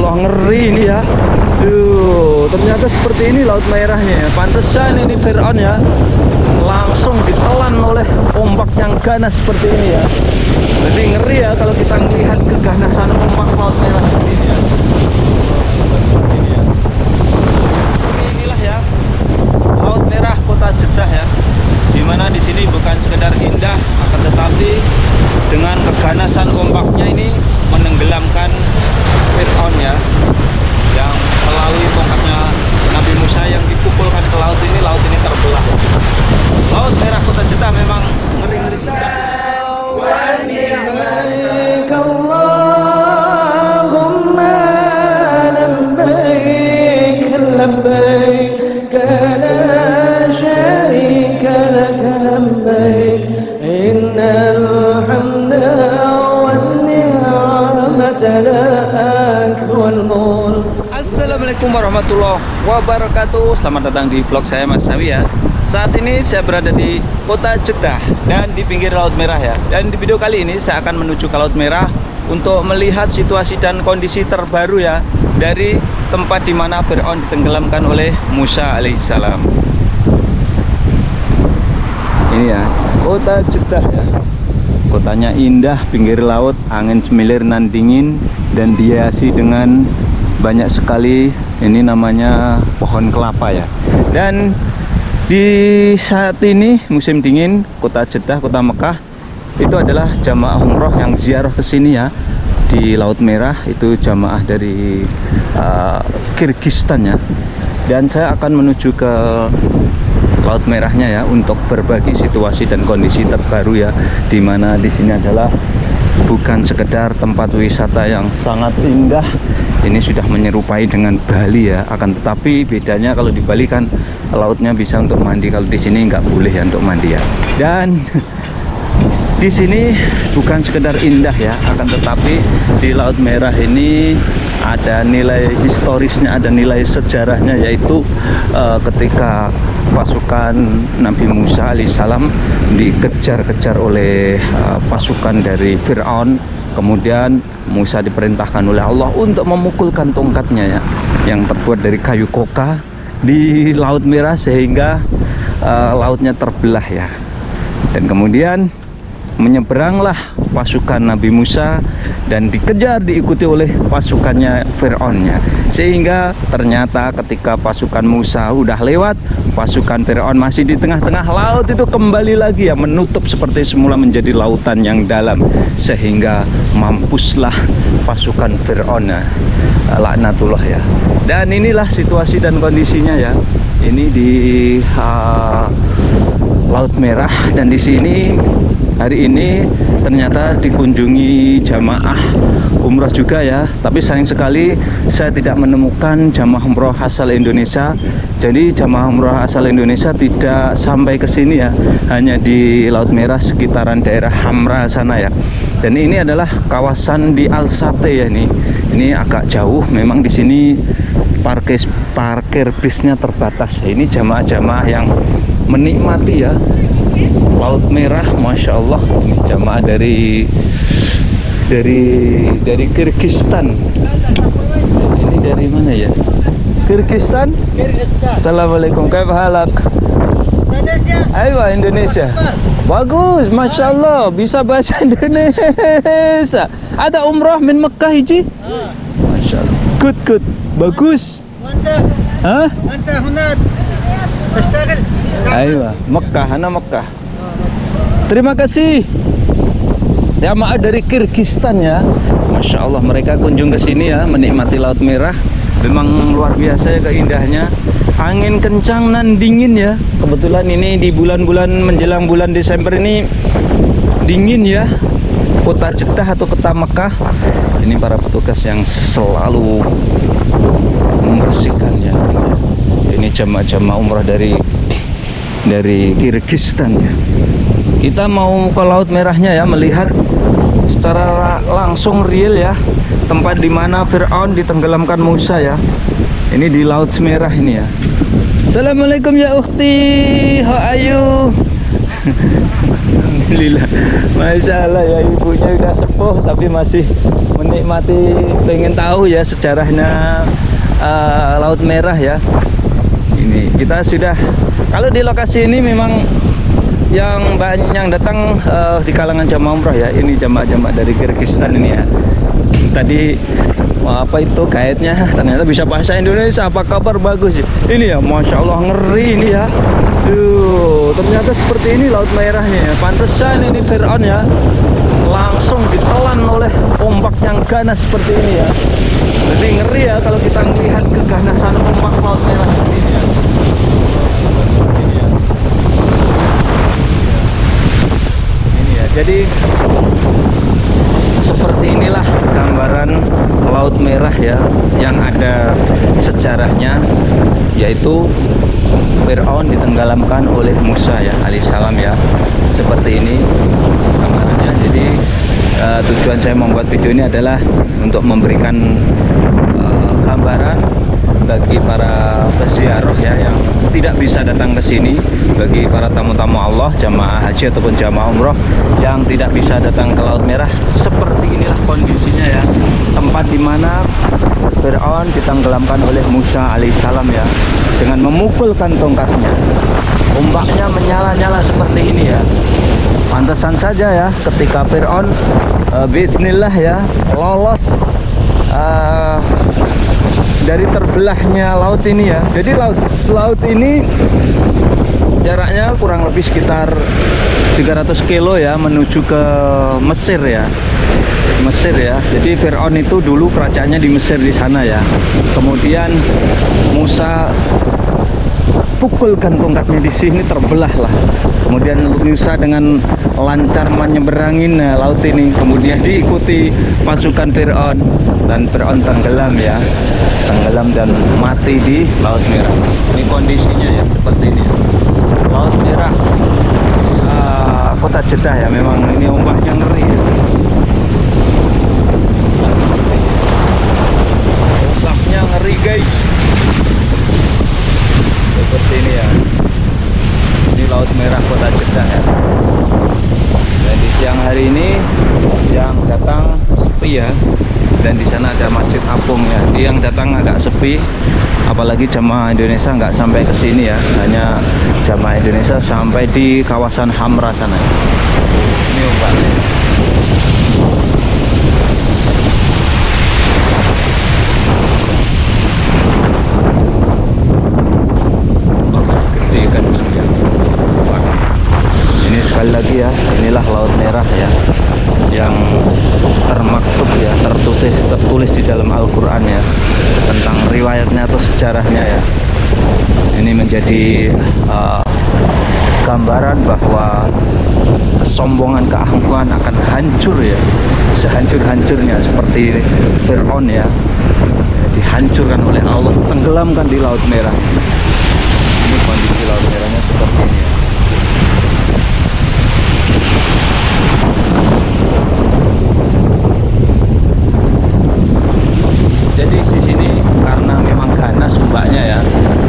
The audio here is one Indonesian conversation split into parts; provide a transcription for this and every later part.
Allah, ngeri ini ya. Ternyata seperti ini Laut Merahnya ya. Pantesan ini Fir'aun ya langsung ditelan oleh ombak yang ganas seperti ini ya. Jadi ngeri ya kalau kita melihat keganasan ombak Laut Merah seperti ini ya. Inilah ya Laut Merah Kota Jeddah ya. Dimana di sini bukan sekedar indah, akan tetapi dengan keganasan ombaknya ini menenggelamkan Fir'aun ya, yang melalui tongkatnya Nabi Musa yang dipukulkan ke laut ini terbelah. Laut Merah Kota Jeddah memang ngeri-ngeri sekali. Assalamualaikum warahmatullahi wabarakatuh. Selamat datang di vlog saya Mas Sawi ya. Saat ini saya berada di Kota Jeddah dan di pinggir Laut Merah ya. Dan di video kali ini saya akan menuju ke Laut Merah untuk melihat situasi dan kondisi terbaru ya dari tempat di mana Fir'aun ditenggelamkan oleh Musa alaihissalam. Ini ya Kota Jeddah ya. Kotanya indah, pinggir laut, angin semilir nan dingin, dan dihiasi dengan banyak sekali ini namanya pohon kelapa ya. Dan di saat ini musim dingin, Kota Jeddah, Kota Mekah itu adalah jamaah umroh yang ziarah ke sini ya. Di Laut Merah itu jamaah dari Kirgistan ya. Dan saya akan menuju ke Laut Merahnya ya untuk berbagi situasi dan kondisi terbaru ya, dimana di sini adalah bukan sekedar tempat wisata yang sangat indah, ini sudah menyerupai dengan Bali ya. Akan tetapi bedanya kalau di Bali kan lautnya bisa untuk mandi, kalau di sini nggak boleh ya untuk mandi ya. Dan di sini bukan sekedar indah ya, akan tetapi di Laut Merah ini ada nilai historisnya, ada nilai sejarahnya, yaitu ketika pasukan Nabi Musa alaihissalam dikejar-kejar oleh pasukan dari Fir'aun. Kemudian Musa diperintahkan oleh Allah untuk memukulkan tongkatnya ya, yang terbuat dari kayu koka di Laut Merah sehingga lautnya terbelah ya. Dan kemudian menyeberanglah pasukan Nabi Musa dan dikejar, diikuti oleh pasukannya Fir'aunnya, sehingga ternyata ketika pasukan Musa udah lewat, pasukan Fir'aun masih di tengah-tengah laut itu kembali lagi ya, menutup seperti semula menjadi lautan yang dalam, sehingga mampuslah pasukan Fir'aun ya, laknatullah ya. Dan inilah situasi dan kondisinya ya, ini di Laut Merah. Dan di sini hari ini ternyata dikunjungi jamaah umroh juga ya, tapi sayang sekali saya tidak menemukan jamaah umroh asal Indonesia. Jadi jamaah umroh asal Indonesia tidak sampai ke sini ya, hanya di Laut Merah sekitaran daerah Hamra sana ya. Dan ini adalah kawasan di Al-Sate ya, ini agak jauh memang. Di sini parkir bisnya terbatas. Ini jamaah-jamaah yang menikmati ya Laut Merah, masya Allah. Ini jamaah dari Kirgistan. Ini dari mana ya? Kirgistan. Assalamualaikum, kaifa halak? Indonesia. Ayo Indonesia. Bagus, masya Allah, bisa bahasa Indonesia. Ada umrah min Mekah hiji? Masya Allah. Good, bagus. Mantap. Hah? Mantap, hunat. Ashtagal. Ayo, Mekah, anak Mekah. Terima kasih. Jamaah dari Kirgistan ya, masya Allah, mereka kunjung ke sini ya, menikmati Laut Merah. Memang luar biasa ya keindahnya. Angin kencang dan dingin ya. Kebetulan ini di bulan-bulan menjelang bulan Desember ini dingin ya. Kota Jeddah atau Kota Mekah. Ini para petugas yang selalu membersihkannya. Ini jamaah umrah dari Kirgistan ya. Kita mau ke Laut Merahnya ya, melihat secara langsung real ya tempat dimana Fir'aun ditenggelamkan Musa ya. Ini di Laut Merah ini ya. Assalamualaikum ya ukhti, how are you? Alhamdulillah, masya Allah ya, ibunya udah sepuh tapi masih menikmati, pengen tahu ya sejarahnya Laut Merah ya. Ini kita sudah, kalau di lokasi ini memang yang banyak yang datang di kalangan jamaah umroh ya. Ini jamaah-jamaah dari Kyrgyzstan ini ya. Tadi apa itu guide-nya ternyata bisa bahasa Indonesia. Apa kabar? Bagus ini ya, Masya Allah, ngeri ini ya. Ternyata seperti ini Laut Merahnya ya. Pantesan ini Fir'aun ya langsung ditelan oleh ombak yang ganas seperti ini ya. Jadi ngeri ya kalau kita melihat keganasan ombak Laut Merah seperti ini ya. Ini ya, jadi seperti inilah gambaran Laut Merah ya, yang ada sejarahnya, yaitu Fir'aun ditenggelamkan oleh Musa ya alaihissalam ya. Seperti ini gambarannya. Jadi tujuan saya membuat video ini adalah untuk memberikan gambaran bagi para peziarah ya yang tidak bisa datang ke sini, bagi para tamu-tamu Allah, jamaah haji ataupun jamaah umroh yang tidak bisa datang ke Laut Merah. Seperti inilah kondisinya ya, tempat dimana Fir'aun ditenggelamkan oleh Musa alaihissalam ya, dengan memukulkan tongkatnya. Ombaknya menyala-nyala seperti ini ya. Pantesan saja ya ketika Fir'aun bi'idznillah ya lolos dari terbelahnya laut ini ya. Jadi laut ini jaraknya kurang lebih sekitar 300 kilo ya, menuju ke Mesir ya. Mesir ya. Jadi Fir'aun itu dulu kerajaannya di Mesir di sana ya. Kemudian Musa pukulkan tongkatnya di sini, terbelah lah. Kemudian Musa dengan lancar menyeberangin laut ini, kemudian diikuti pasukan Fir'aun, dan Fir'aun tenggelam ya, tenggelam dan mati di Laut Merah. Ini kondisinya ya seperti ini. Laut Merah, kota Jeddah ya, memang ini ombaknya ngeri ya. Ombaknya ngeri guys. Seperti ini ya. Ini Laut Merah kota Jeddah ya. Dan di siang hari ini yang datang sepi ya. Dan di sana ada Masjid Apung ya. Yang datang agak sepi, apalagi jamaah Indonesia nggak sampai ke sini ya. Hanya jamaah Indonesia sampai di kawasan Hamra sana. Ini ombaknya. Ini sekali lagi ya, inilah Laut Merah ya, yang termaktub ya, tertulis di dalam Al-Quran ya, tentang riwayatnya atau sejarahnya ya. Ini menjadi gambaran bahwa kesombongan, keangkuhan akan hancur ya, sehancur-hancurnya, seperti Fir'aun ya, dihancurkan oleh Allah, tenggelamkan di Laut Merah. Ini kondisi Laut Merahnya seperti ini ya. Jadi di sini karena memang ganas ombaknya ya,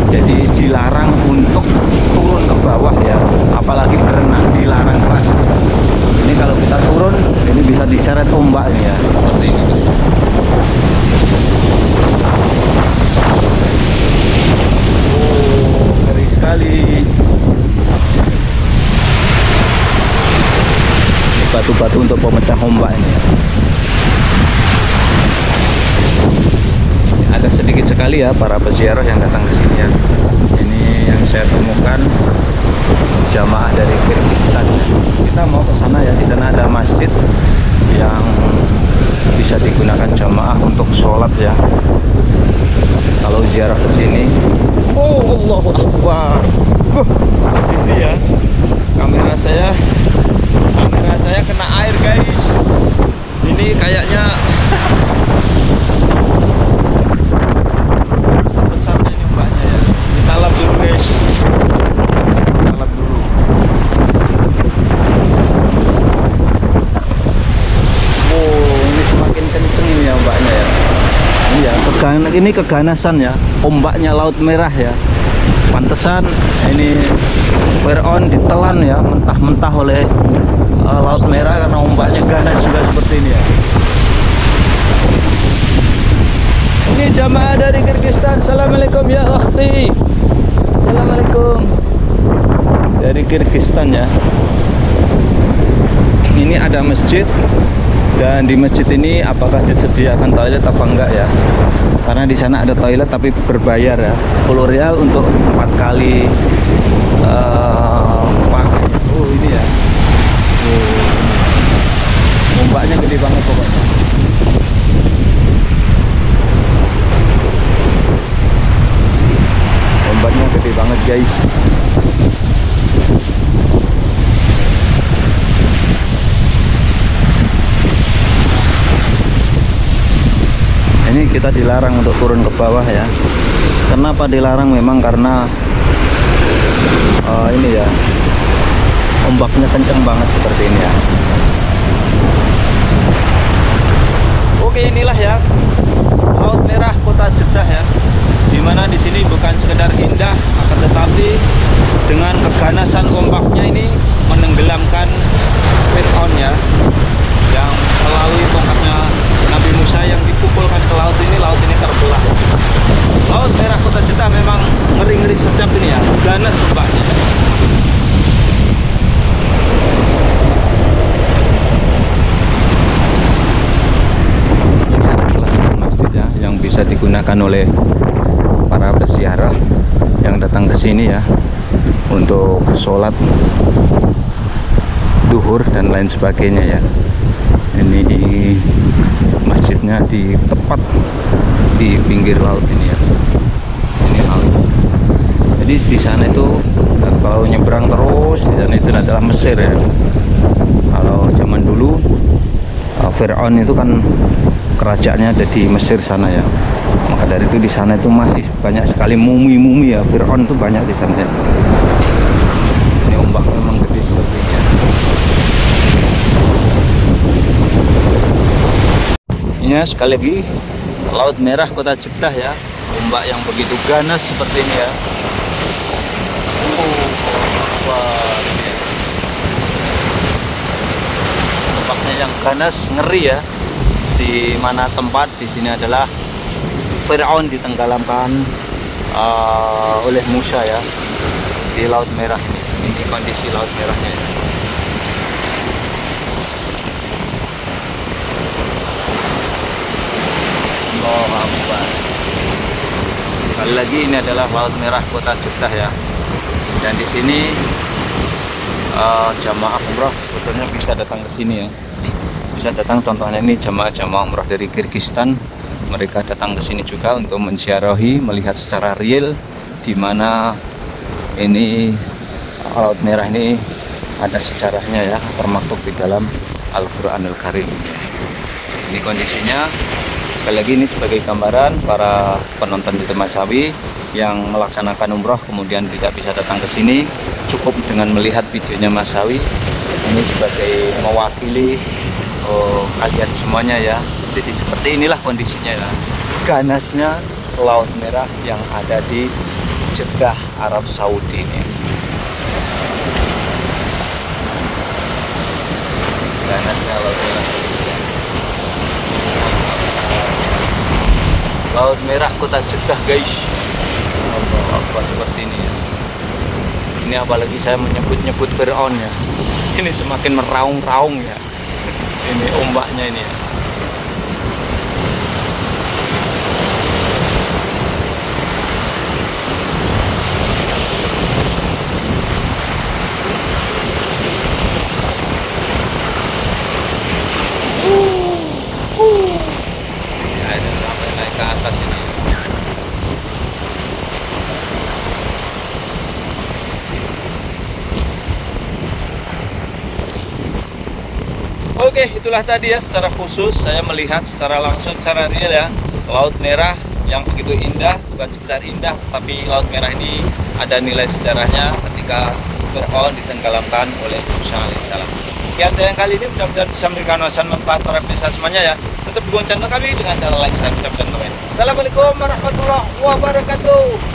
jadi dilarang untuk turun ke bawah ya, apalagi berenang, dilarang keras. Ini kalau kita turun, ini bisa diseret ombak ini ya, seperti ini. Oh, ngeri sekali. Ini batu-batu untuk pemecah ombak ini ya. Ada sedikit sekali ya para peziarah yang datang ke sini ya. Ini yang saya temukan jamaah dari Kyrgyzstan. Kita mau ke sana ya, di sana ada masjid yang bisa digunakan jamaah untuk sholat ya. Kalau ziarah ke sini, oh Allahu Akbar. Ini ya, kamera saya kena air guys. Ini kayaknya besar-besarnya ini ombaknya ya. Kita lap dulu guys. Kita lap dulu. Oh, ini semakin kenceng ini ya ombaknya ya. Ini keganasan ya, ombaknya Laut Merah ya. Pantesan ini Fir'aun ditelan ya mentah-mentah oleh Laut Merah karena ombaknya ganas juga seperti ini ya. Ini jamaah dari Kyrgyzstan. Assalamualaikum ya akhti. Assalamualaikum. Dari Kyrgyzstan ya. Ini ada masjid, dan di masjid ini apakah disediakan toilet apa enggak ya? Karena di sana ada toilet tapi berbayar ya, 10 rial untuk 4 kali pakai. Oh ini ya. Ombaknya gede banget pokoknya. Ombaknya gede banget guys. Ini kita dilarang untuk turun ke bawah ya. Kenapa dilarang? Memang karena ini ya, ombaknya kenceng banget seperti ini ya. Oke, inilah ya Laut Merah Kota Jeddah ya. Dimana di sini bukan sekedar indah, akan tetapi dengan keganasan ombaknya ini menenggelamkan Fir'aun ya, yang melalui tongkatnya Nabi Musa yang dipukulkan ke laut ini terbelah. Laut Merah Kota Jeddah memang ngeri-ngeri sedap ini ya, ganas ombaknya. Ini ada salah satu masjid ya, yang bisa digunakan oleh para peziarah yang datang ke sini ya, untuk sholat duhur dan lain sebagainya ya. Ini di masjidnya di tepat di pinggir laut ini ya. Ini laut. Jadi di sana itu kalau nyebrang terus di sana itu adalah Mesir ya. Kalau zaman dulu Fir'aun itu kan kerajaannya ada di Mesir sana ya. Maka dari itu di sana itu masih banyak sekali mumi-mumi ya. Fir'aun itu banyak di sana ya. Ini ombak memang gede seperti ini ya. Ini ya, sekali lagi Laut Merah Kota Jeddah ya. Ombak yang begitu ganas seperti ini ya. Wah, ini ya. Ombaknya yang ganas, ngeri ya. Di mana tempat di sini adalah Fir'aun ditenggelamkan oleh Musa ya, di Laut Merah ini. Ini kondisi Laut Merahnya ya. Allahu Akbar. Sekali lagi ini adalah Laut Merah Kota Jeddah ya. Dan di sini jamaah umrah sebetulnya bisa datang ke sini ya. Bisa datang, contohnya ini jamaah umrah dari Kyrgyzstan. Mereka datang ke sini juga untuk menziarahi, melihat secara real di mana ini Laut Merah ini ada sejarahnya ya, termaktub di dalam Al-Qur'anul Karim. Ini kondisinya. Sekali lagi ini sebagai gambaran para penonton di Masawi yang melaksanakan umroh kemudian tidak bisa datang ke sini, cukup dengan melihat videonya Masawi. Ini sebagai mewakili kalian semuanya ya. Jadi seperti inilah kondisinya ya. Ganasnya Laut Merah yang ada di Jeddah, Arab Saudi ini. Ganasnya Laut Merah. Laut Merah Kota Jeddah guys. Apa seperti ini ya. Ini apalagi saya menyebut-nyebut Fir'aun ya. Ini semakin meraung-raung ya. Ini ombaknya ini ya. Ke atas ini. Oke, itulah tadi ya, secara khusus saya melihat secara langsung, secara real ya, Laut Merah yang begitu indah. Bukan sekedar indah, tapi Laut Merah ini ada nilai sejarahnya ketika Fir'aun ditenggelamkan oleh Musa alaihissalam. Sekian yang kali ini, mudah-mudahan bisa memberikan wawasan manfaat para pemirsa semuanya ya. Tetap dukung channel kami dengan cara like, subscribe, dan komen. Assalamualaikum warahmatullahi wabarakatuh.